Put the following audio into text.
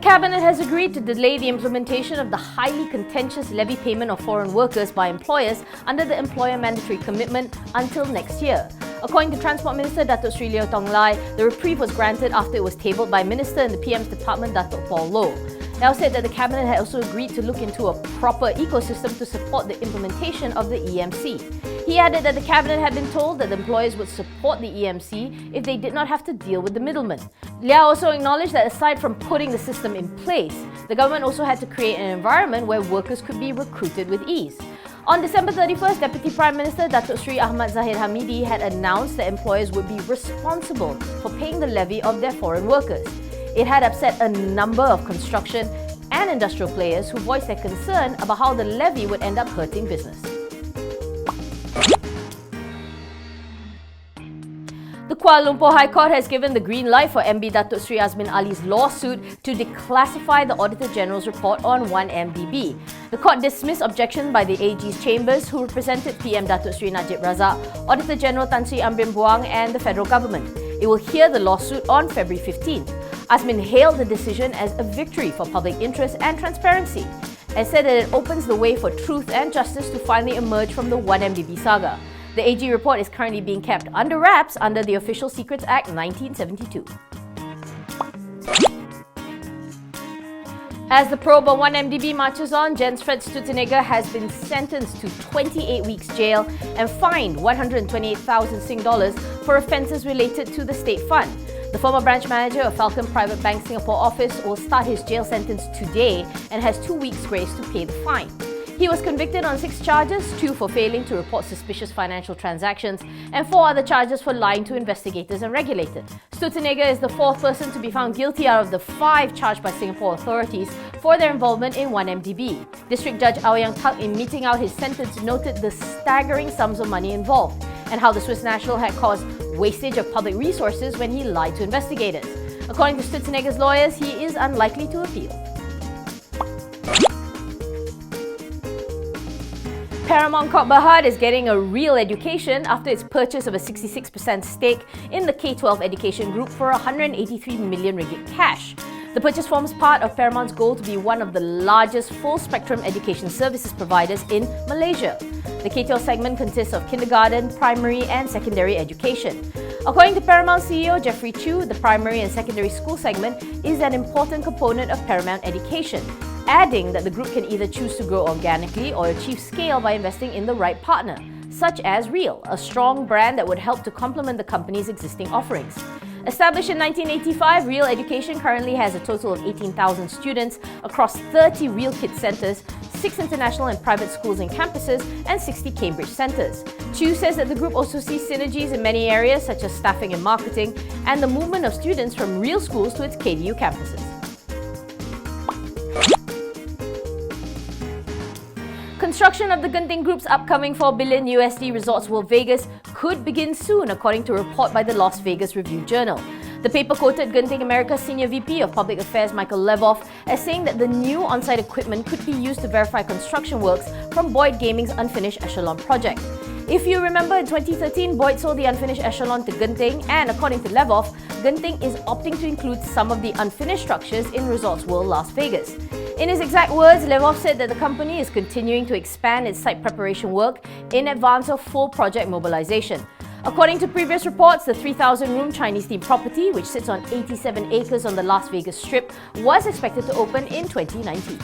Cabinet has agreed to delay the implementation of the highly contentious levy payment of foreign workers by employers under the Employer Mandatory Commitment until next year. According to Transport Minister Datuk Sri Leo Tong Lai, the reprieve was granted after it was tabled by Minister in the PM's Department Datuk Paul Loh. Now said that the Cabinet had also agreed to look into a proper ecosystem to support the implementation of the EMC. He added that the Cabinet had been told that the employers would support the EMC if they did not have to deal with the middlemen. Liao also acknowledged that aside from putting the system in place, the government also had to create an environment where workers could be recruited with ease. On December 31st, Deputy Prime Minister Datuk Sri Ahmad Zahid Hamidi had announced that employers would be responsible for paying the levy of their foreign workers. It had upset a number of construction and industrial players who voiced their concern about how the levy would end up hurting business. The Kuala Lumpur High Court has given the green light for MB Datuk Sri Azmin Ali's lawsuit to declassify the Auditor General's report on 1MDB. The court dismissed objections by the AG's chambers who represented PM Datuk Sri Najib Razak, Auditor General Tan Sri Amrin Buang and the federal government. It will hear the lawsuit on February 15th. Azmin hailed the decision as a victory for public interest and transparency and said that it opens the way for truth and justice to finally emerge from the 1MDB saga. The AG report is currently being kept under wraps under the Official Secrets Act 1972. As the probe on 1MDB marches on, Jens Fred Stutzenegger has been sentenced to 28 weeks jail and fined 128,000 Sing dollars for offences related to the state fund. The former branch manager of Falcon Private Bank Singapore office will start his jail sentence today and has 2 weeks' grace to pay the fine. He was convicted on 6 charges, 2 for failing to report suspicious financial transactions and 4 other charges for lying to investigators and regulators. Stutzenegger is the 4th person to be found guilty out of the 5 charged by Singapore authorities for their involvement in 1MDB. District Judge Aoyang Tak, in meting out his sentence, noted the staggering sums of money involved and how the Swiss national had caused wastage of public resources when he lied to investigators. According to Stutzenegger's lawyers, he is unlikely to appeal. Paramount Corp Berhad is getting a real education after its purchase of a 66% stake in the K-12 education group for 183 million ringgit cash. The purchase forms part of Paramount's goal to be one of the largest full-spectrum education services providers in Malaysia. The K-12 segment consists of kindergarten, primary and secondary education. According to Paramount CEO Jeffrey Chew, the primary and secondary school segment is an important component of Paramount education, adding that the group can either choose to grow organically or achieve scale by investing in the right partner, such as Real, a strong brand that would help to complement the company's existing offerings. Established in 1985, Real Education currently has a total of 18,000 students across 30 Real Kids centres, 6 international and private schools and campuses, and 60 Cambridge centres. Chew says that the group also sees synergies in many areas such as staffing and marketing, and the movement of students from Real schools to its KDU campuses. Construction of the Genting Group's upcoming $4 billion Resorts World Vegas could begin soon, according to a report by the Las Vegas Review-Journal. The paper quoted Genting America's Senior VP of Public Affairs Michael Levoff as saying that the new on-site equipment could be used to verify construction works from Boyd Gaming's unfinished Echelon project. If you remember, in 2013, Boyd sold the unfinished Echelon to Genting, and according to Levoff, Genting is opting to include some of the unfinished structures in Resorts World Las Vegas. In his exact words, Levoff said that the company is continuing to expand its site preparation work in advance of full project mobilization. According to previous reports, the 3,000-room Chinese-themed property, which sits on 87 acres on the Las Vegas Strip, was expected to open in 2019.